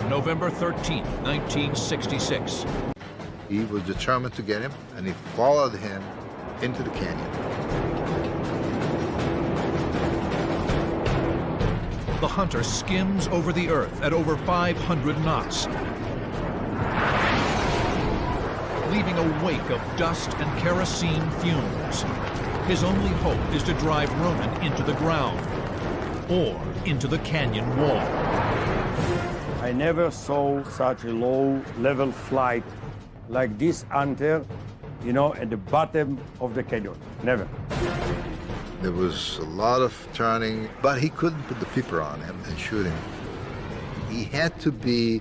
November 13, 1966. He was determined to get him, and he followed him into the canyon. The hunter skims over the earth at over 500 knots, leaving a wake of dust and kerosene fumes. His only hope is to drive Ronan into the ground or into the canyon wall. I never saw such a low-level flight like this hunter, you know, at the bottom of the canyon. Never. There was a lot of turning, but he couldn't put the flipper on him and shoot him. He had to be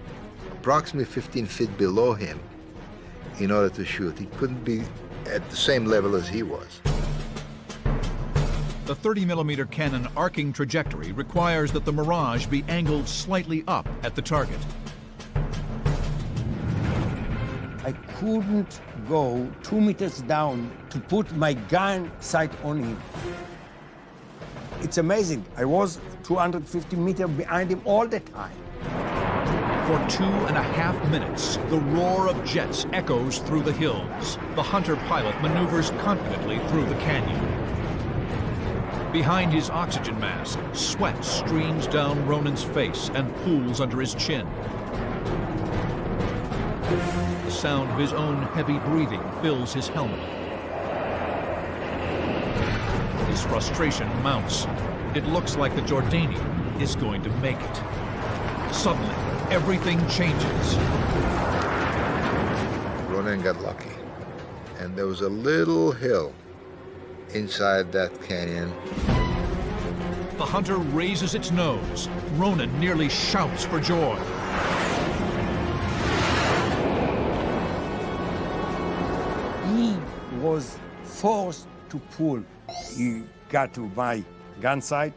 approximately 15 feet below him in order to shoot. He couldn't be at the same level as he was. The 30mm cannon arcing trajectory requires that the Mirage be angled slightly up at the target. I couldn't go 2 meters down to put my gun sight on him. It's amazing. I was 250 meters behind him all the time. For 2.5 minutes, the roar of jets echoes through the hills. The Hunter pilot maneuvers confidently through the canyon. Behind his oxygen mask, sweat streams down Ronan's face and pools under his chin. The sound of his own heavy breathing fills his helmet. His frustration mounts. It looks like the Jordanian is going to make it. Suddenly, everything changes. Ronan got lucky, and there was a little hill inside that canyon. The Hunter raises its nose. Ronan nearly shouts for joy. He was forced to pull. He got to my gun sight,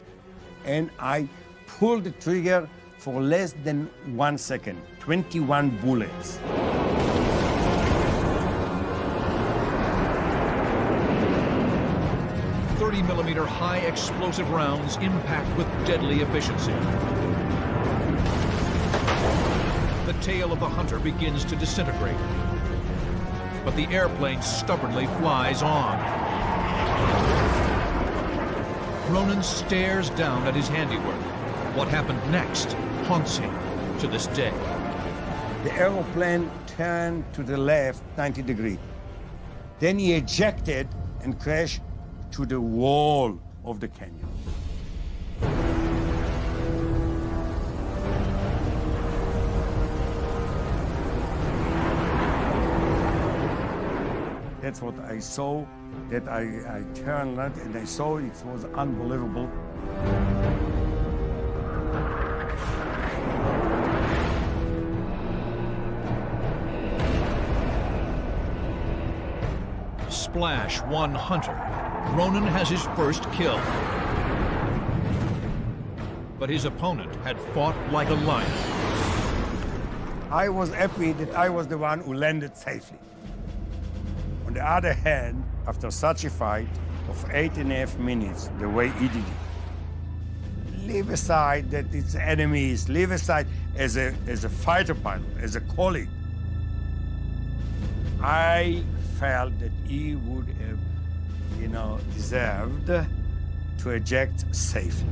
and I pulled the trigger for less than 1 second. 21 bullets. .30mm high explosive rounds impact with deadly efficiency. The tail of the Hunter begins to disintegrate, but the airplane stubbornly flies on. Ronan stares down at his handiwork. What happened next haunts him to this day. The airplane turned to the left 90 degrees. Then he ejected and crashed to the wall of the canyon. That's what I saw, that I turned right and I saw it was unbelievable. Splash one Hunter. Ronan has his first kill. But his opponent had fought like a lion. I was happy that I was the one who landed safely. On the other hand, after such a fight of 8.5 minutes, the way he did it, leave aside that it's enemies, leave aside as a fighter pilot, as a colleague, I felt that he would have, deserved to eject safely.